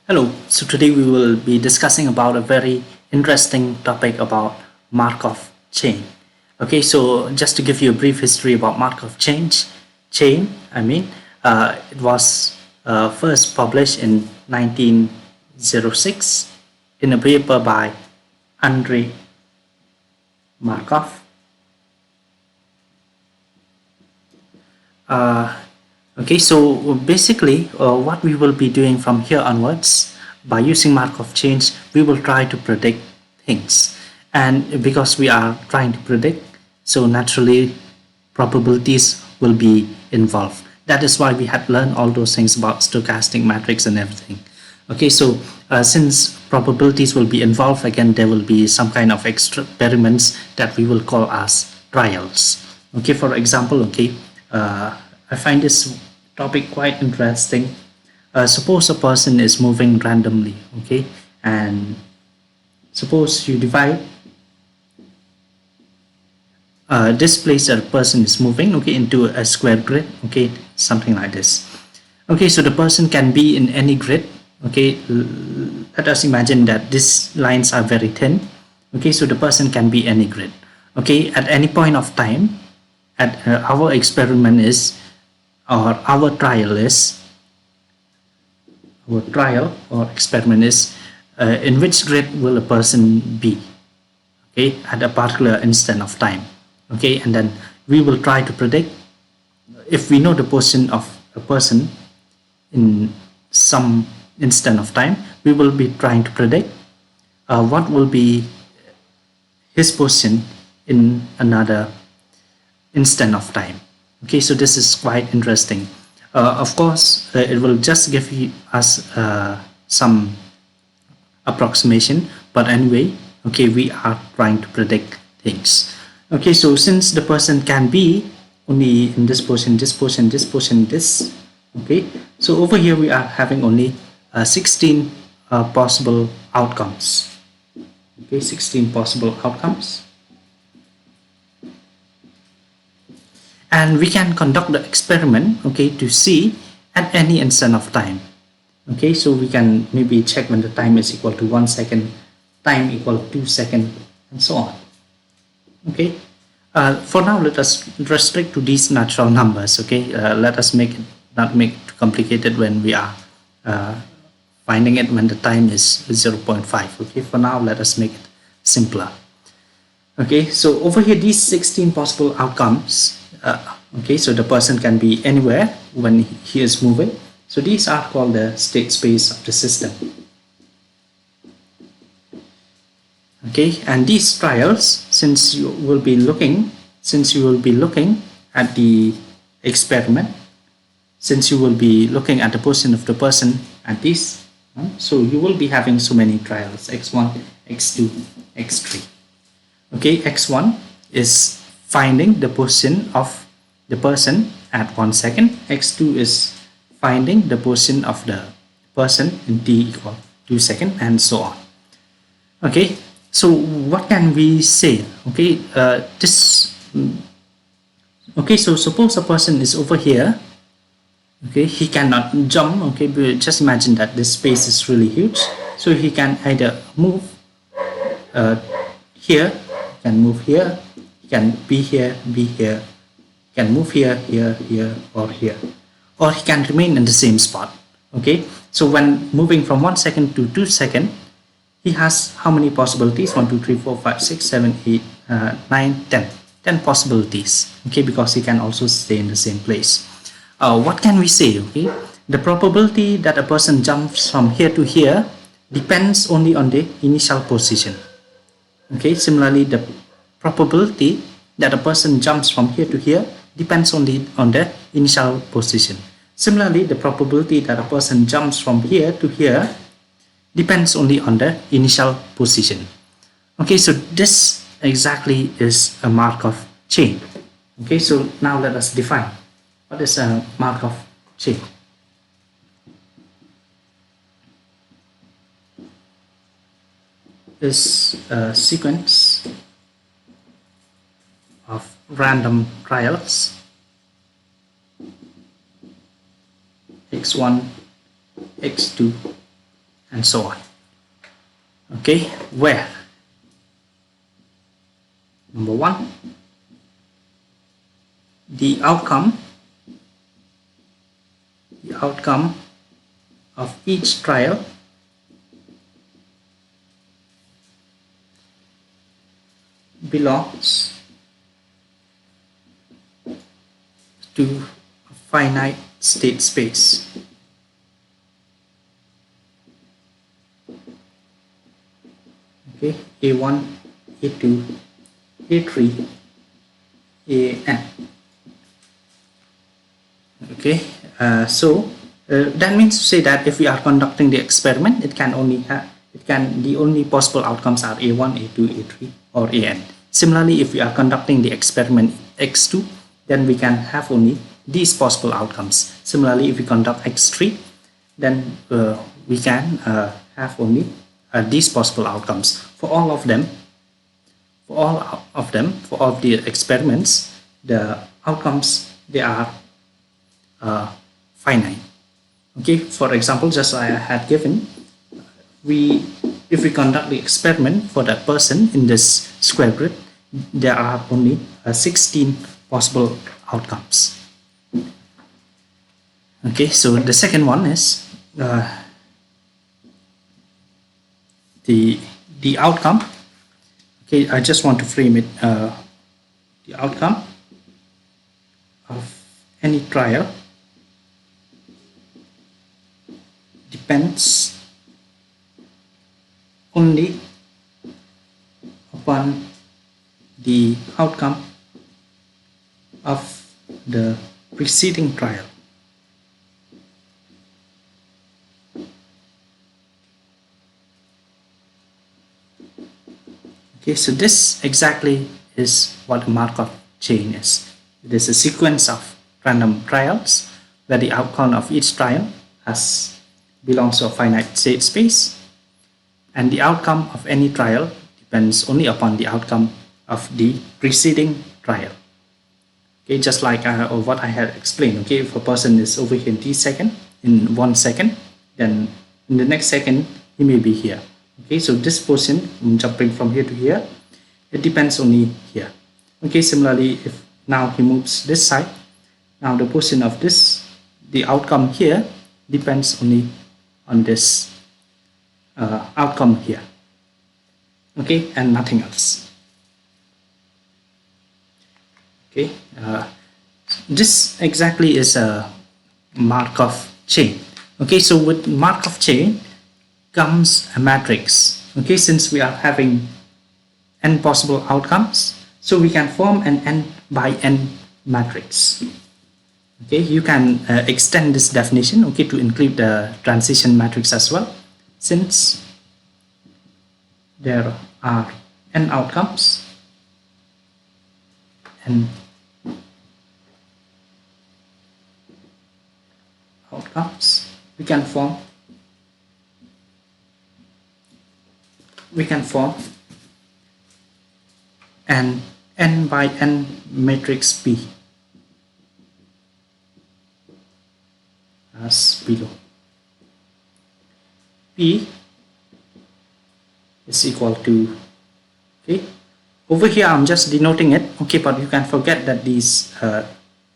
Hello, so today we will be discussing about a very interesting topic about Markov chain. Okay, so just to give you a brief history about Markov it was first published in 1906 in a paper by Andrei Markov. Okay, so basically what we will be doing from here onwards, by using Markov chains, we will try to predict things. And because we are trying to predict, so naturally probabilities will be involved. That is why we had learned all those things about stochastic matrix and everything. Okay, so since probabilities will be involved, again, there will be some kind of experiments that we will call as trials. Okay, for example, I find this topic quite interesting. Suppose a person is moving randomly, okay, and suppose you divide this place that a person is moving, okay, into a square grid, okay, something like this. Okay, so the person can be in any grid, okay. Let us imagine that these lines are very thin, okay, so the person can be any grid, okay, at any point of time. At our experiment is, or our trial or experiment is, in which grid will a person be, okay, at a particular instant of time, okay, and then we will try to predict, if we know the position of a person in some instant of time, we will be trying to predict what will be his position in another instant of time. Okay, so this is quite interesting. Of course, it will just give us some approximation, but anyway, okay, we are trying to predict things. Okay, so since the person can be only in this position, this position, this position, this, okay, so over here we are having only 16 possible outcomes. Okay, 16 possible outcomes. And we can conduct the experiment, okay, to see at any instant of time. Okay, so we can maybe check when the time is equal to 1 second, time equal to 2 seconds, and so on. Okay, for now let us restrict to these natural numbers. Okay, let us not make it too complicated when we are finding it when the time is 0.5. Okay, for now let us make it simpler. Okay, so over here these 16 possible outcomes, okay, so the person can be anywhere when he is moving. So these are called the state space of the system. Okay, and these trials, since you will be looking at the experiment, since you will be looking at the position of the person at this, so you will be having so many trials: x1, x2, x3. Okay, x1 is finding the position of the person at 1 second. X2 is finding the position of the person in t equal 2 seconds, and so on. Okay, so what can we say? Okay, okay, so suppose a person is over here. Okay, he cannot jump. Okay, but just imagine that this space is really huge, so he can either move here, can move here, can be here, can move here, here, or here, or he can remain in the same spot. Okay, so when moving from 1 second to 2 seconds, he has how many possibilities? 1, 2, 3, 4, 5, 6, 7, 8, 9, 10 possibilities. Okay, because he can also stay in the same place. What can we say? Okay, the probability that a person jumps from here to here depends only on the initial position. Okay, similarly, the probability that a person jumps from here to here depends only on the initial position. Similarly, the probability that a person jumps from here to here depends only on the initial position. Okay, so this exactly is a Markov chain. Okay, so now let us define what is a Markov chain. Is a sequence of random trials x1, x2, and so on. Okay, where number one, the outcome of each trial belongs to a finite state space. Okay, A1, A2, A3, AN. Okay, that means to say that if we are conducting the experiment, the only possible outcomes are A1, A2, A3, or AN. Similarly, if we are conducting the experiment X2, then we can have only these possible outcomes. Similarly, if we conduct X3, then we can have only these possible outcomes. For all of the experiments, the outcomes, they are finite. Okay, for example, just I had given, if we conduct the experiment for that person in this square grid, there are only 16 possible outcomes. Okay, so the second one is the outcome. Okay, I just want to frame it. The outcome of any trial depends only upon the outcome of the preceding trial. Okay, so this exactly is what a Markov chain is. It is a sequence of random trials where the outcome of each trial belongs to a finite state space, and the outcome of any trial depends only upon the outcome of the preceding trial. Okay, just like what I had explained. Okay, if a person is over here in t second, in 1 second, then in the next second he may be here. Okay, so this position, jumping from here to here, it depends only here. Okay, similarly, if now he moves this side, now the position of this, the outcome here depends only on this outcome here. Okay, and nothing else. Okay, this exactly is a Markov chain. Okay, so with Markov chain comes a matrix. Okay, since we are having n possible outcomes, so we can form an n by n matrix. Okay, you can extend this definition, okay, to include the transition matrix as well, since there are n outcomes and we can form an n by n matrix P as below. P is equal to, okay, over here I'm just denoting it, okay, but you can forget that these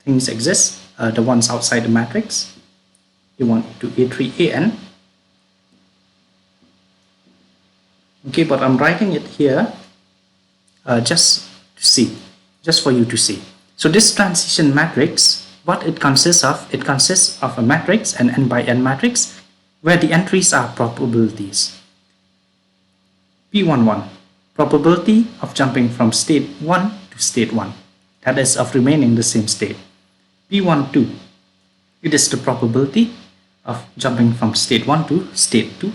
things exist, the ones outside the matrix. You want to A3AN. Okay, but I'm writing it here just for you to see. So this transition matrix, what it consists of? It consists of a matrix, an n by n matrix, where the entries are probabilities. P11, probability of jumping from state 1 to state 1, that is of remaining the same state. P12, it is the probability of jumping from state 1 to state 2.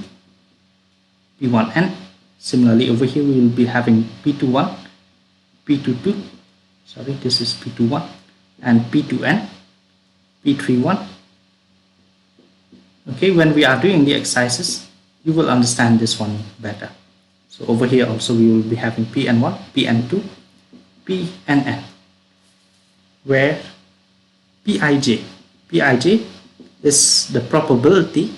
P1n, similarly over here we will be having P21, P22, sorry, this is P21, and P2n, P31. Okay, when we are doing the exercises, you will understand this one better. So over here also we will be having Pn1, Pn2, Pnn, where Pij is the probability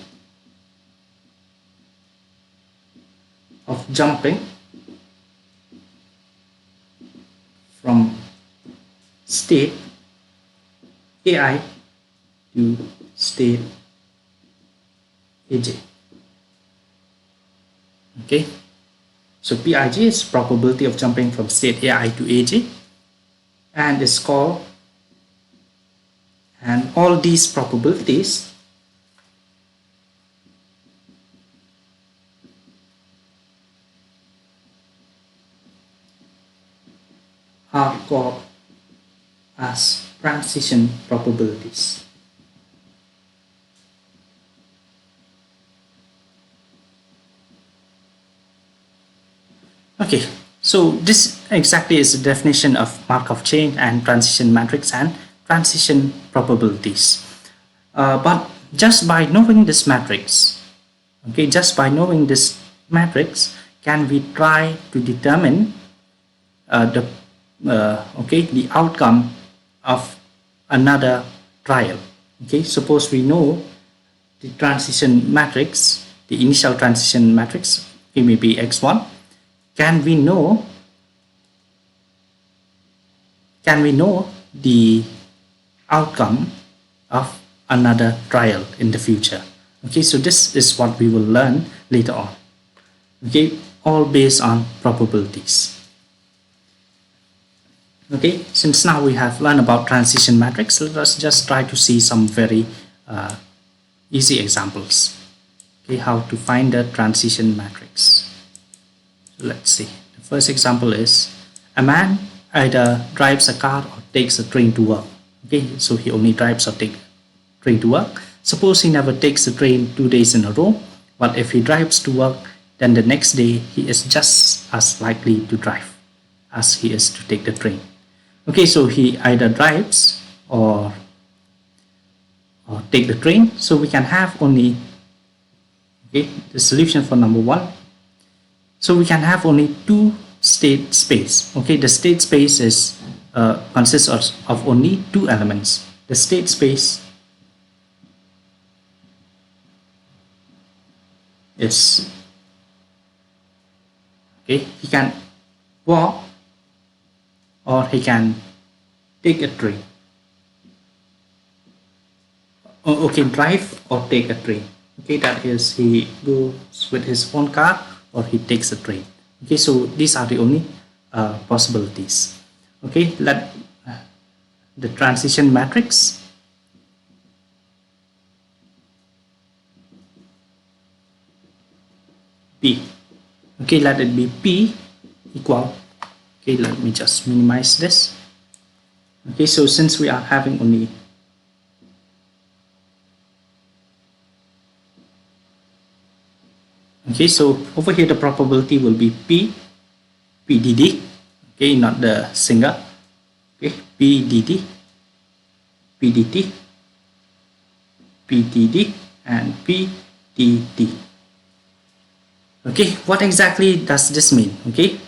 jumping from state AI to state AJ. Okay, so PIJ is probability of jumping from state AI to AJ, and is called, and all these probabilities are called as transition probabilities. Okay, so this exactly is the definition of Markov chain and transition matrix and transition probabilities. But just by knowing this matrix, okay, just by knowing this matrix, can we try to determine the outcome of another trial? Okay, suppose we know the transition matrix, the initial transition matrix, it may be x1. Can we know the outcome of another trial in the future? Okay, so this is what we will learn later on. Okay, all based on probabilities. Okay, since now we have learned about transition matrix, let us just try to see some very easy examples. Okay, how to find the transition matrix. So let's see. The first example is a man either drives a car or takes a train to work. Okay, so he only drives or takes a train to work. Suppose he never takes the train 2 days in a row, but if he drives to work, then the next day he is just as likely to drive as he is to take the train. Okay, so he either drives or take the train. So we can have only, okay, the solution for number 1. So we can have only 2 state space. Okay, the state space is consists of only 2 elements. The state space is, okay, he can walk or he can take a train. Okay, drive or take a train. Okay, that is, he goes with his own car or he takes a train. Okay, so these are the only possibilities. Okay, let the transition matrix P. Okay, let it be P equal, okay, let me just minimize this. Okay, so since we are having only okay, so over here the probability will be PDD, okay, not the singer, okay, PDD, PDT, PTD, and PTD. Okay, what exactly does this mean? Okay,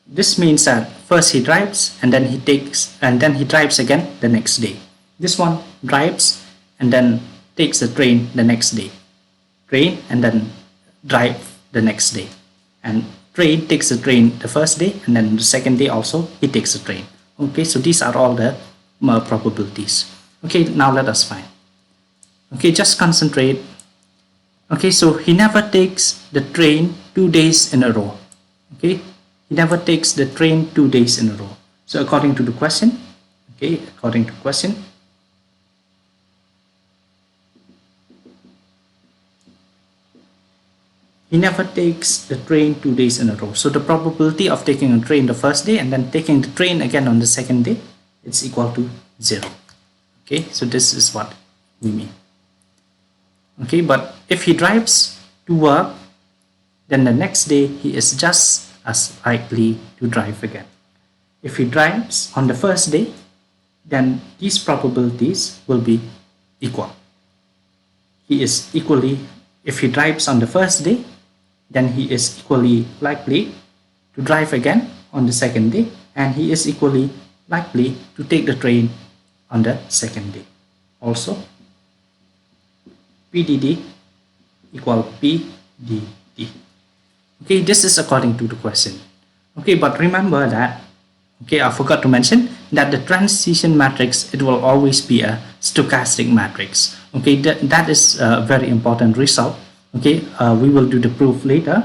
this means that first he drives and then he takes and then he drives again the next day. This one drives and then takes the train the next day, train and then drive the next day, and train takes the train the first day and then the second day also he takes the train. Okay, so these are all the probabilities. Okay, now let us find. Okay, just concentrate. Okay, so he never takes the train 2 days in a row. Okay, he never takes the train 2 days in a row. So according to the question, okay, according to question, he never takes the train 2 days in a row. So the probability of taking a train the first day and then taking the train again on the second day, it's equal to 0. Okay, so this is what we mean. Okay, but if he drives to work, then the next day he is just as likely to drive again. If he drives on the first day, then these probabilities will be equal. He is equally, if he drives on the first day, then he is equally likely to drive again on the second day, and he is equally likely to take the train on the second day. Also, PDD equal PDT. Okay, this is according to the question. Okay, but remember that, okay, I forgot to mention that the transition matrix, it will always be a stochastic matrix. Okay, that is a very important result. Okay, we will do the proof later,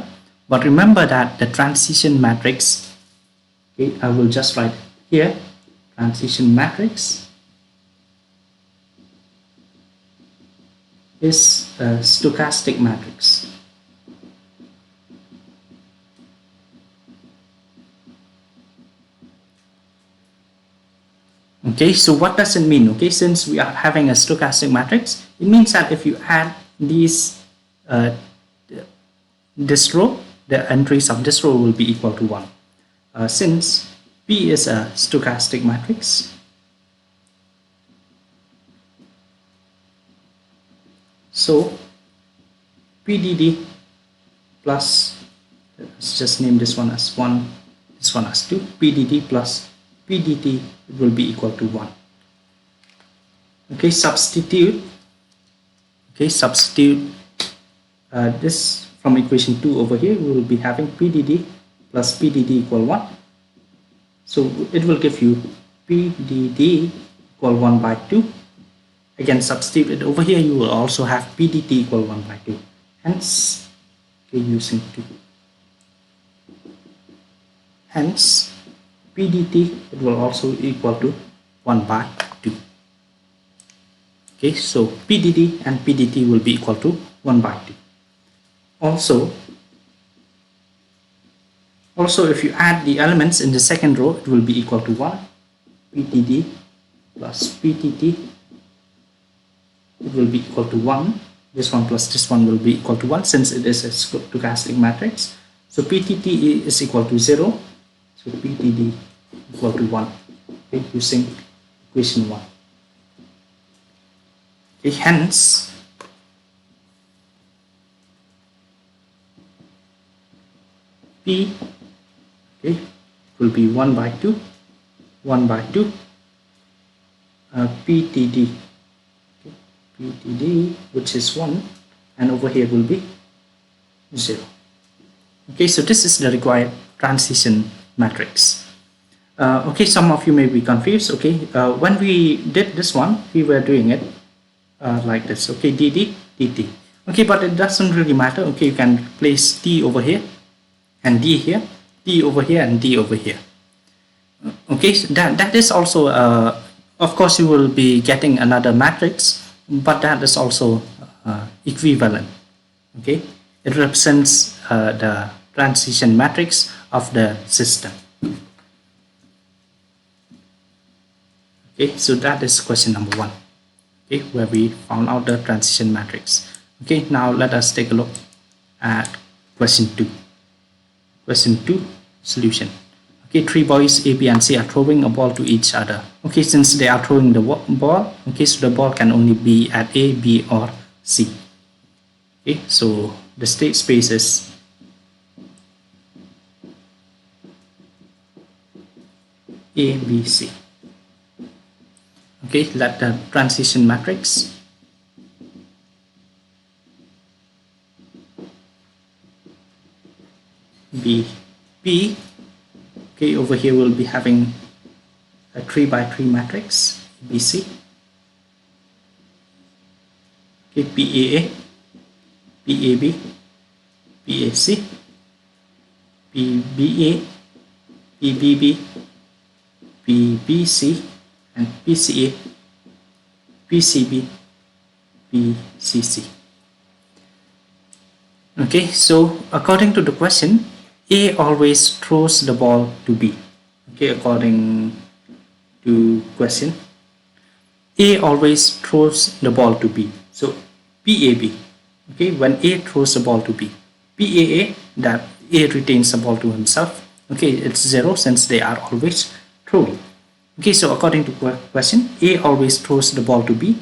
but remember that the transition matrix, okay, I will just write here, transition matrix is a stochastic matrix. Okay, so what does it mean? Okay, since we are having a stochastic matrix, it means that if you add these this row, the entries of this row will be equal to 1. Since P is a stochastic matrix, so PDD plus, let's just name this one as 1, this one as 2, PDD plus PDT will be equal to 1. Okay, substitute this from equation 2 over here. We will be having PDD plus PDD equal 1. So it will give you PDD equal 1 by 2. Again, substitute it over here. You will also have PDT equal 1 by 2. Hence, okay, using 2. Hence, PDT, it will also equal to 1 by 2. Okay, so PDD and PDT will be equal to 1 by 2. Also, if you add the elements in the second row, it will be equal to 1. PDD plus PTT, it will be equal to 1. This one plus this one will be equal to 1 since it is a stochastic matrix. So PTT is equal to 0. So PTD equal to 1, okay, using equation 1. Okay, hence P, okay, will be 1 by 2, 1 by 2, PTD, okay, PTD, which is 1, and over here will be 0. Okay, so this is the required transition matrix. Okay, some of you may be confused. Okay, when we did this one, we were doing it like this. Okay, dd dt. Okay, but it doesn't really matter. Okay, you can place t over here and d here, t over here and d over here. Okay, so that is also of course you will be getting another matrix, but that is also equivalent. Okay, it represents the transition matrix of the system. Okay, so that is question number 1, okay, where we found out the transition matrix. Okay, now let us take a look at question 2. Question 2, solution. Okay, 3 boys A, B and C are throwing a ball to each other. Okay, since they are throwing the ball, okay, so the ball can only be at A, B or C. Okay, so the state space is A, B, C. Okay, let the transition matrix be P. Okay, over here we'll be having a 3 by 3 matrix BC. Okay, PAA, PAB, PAC, PBA, PBB, PBC, and PCA, PCB, PCC. Okay, so according to the question, A always throws the ball to B. Okay, according to question, A always throws the ball to B. So PAB, okay, when A throws the ball to B, PAA, that A retains the ball to himself. Okay, it's 0 since they are always throwing. Okay, so according to question, A always throws the ball to B.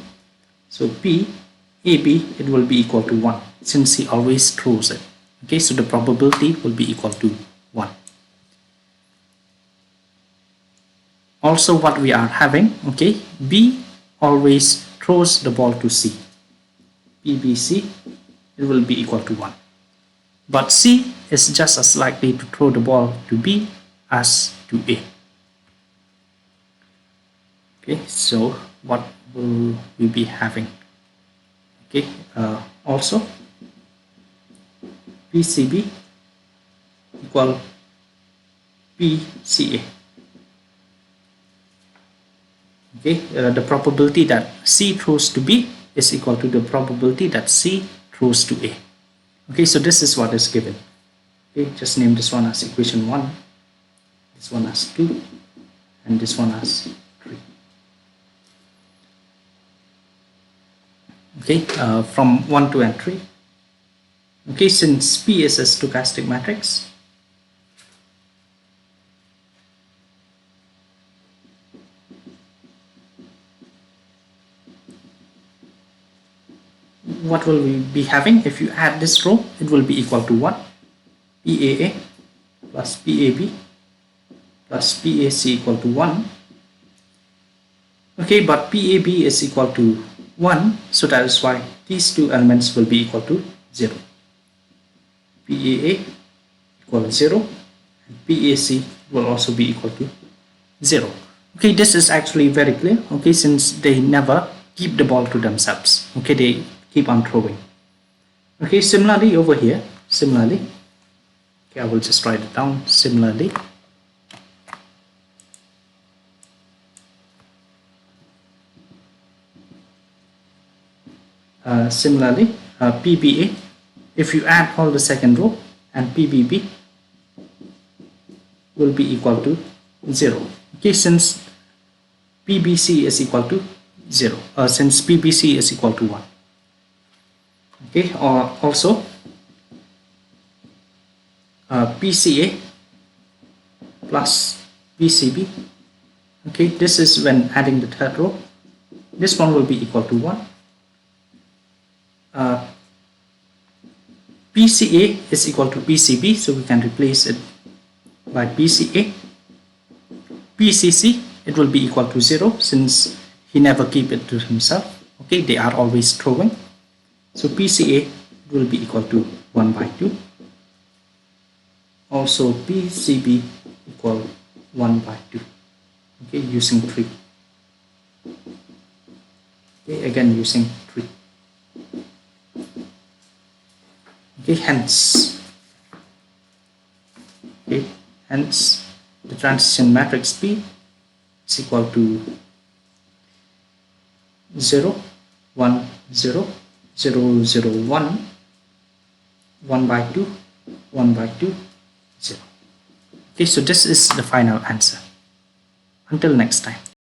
So P, AB, it will be equal to 1 since he always throws it. Okay, so the probability will be equal to 1. Also, what we are having, okay, B always throws the ball to C. PBC, it will be equal to 1. but C is just as likely to throw the ball to B as to A. Okay, so what will we be having? Okay, also PCB equal PCA. Okay, the probability that C throws to B is equal to the probability that C throws to A. Okay, so this is what is given. Okay, just name this one as equation 1, this one as 2, and this one as 3. Okay, from 1, 2, and 3. Okay, since P is a stochastic matrix, what will we be having? If you add this row, it will be equal to 1, PAA plus PAB plus PAC equal to 1. Okay, but PAB is equal to 1, so that is why these two elements will be equal to 0. PAA equal to 0 and PAC will also be equal to 0. Okay, this is actually very clear. Okay, since they never keep the ball to themselves. Okay, they keep on throwing. Okay, similarly over here, okay, I will just write it down. Similarly, PBA, if you add all the second row, and PBB will be equal to 0. Okay, since PBC is equal to 0, since PBC is equal to 1. Okay, or also PCA plus PCB. Okay, this is when adding the third row. This one will be equal to 1. PCA is equal to PCB, so we can replace it by PCA. PCC, it will be equal to 0 since he never keep it to himself. Okay, they are always throwing. So PCA will be equal to 1 by 2. Also PCB equal 1 by 2. Okay, using 3. Okay, again using 3. Okay, hence the transition matrix P is equal to 0, 1, 0, 0, 0, 1, 1 by 2, 1 by 2, 0. Okay, so this is the final answer. Until next time.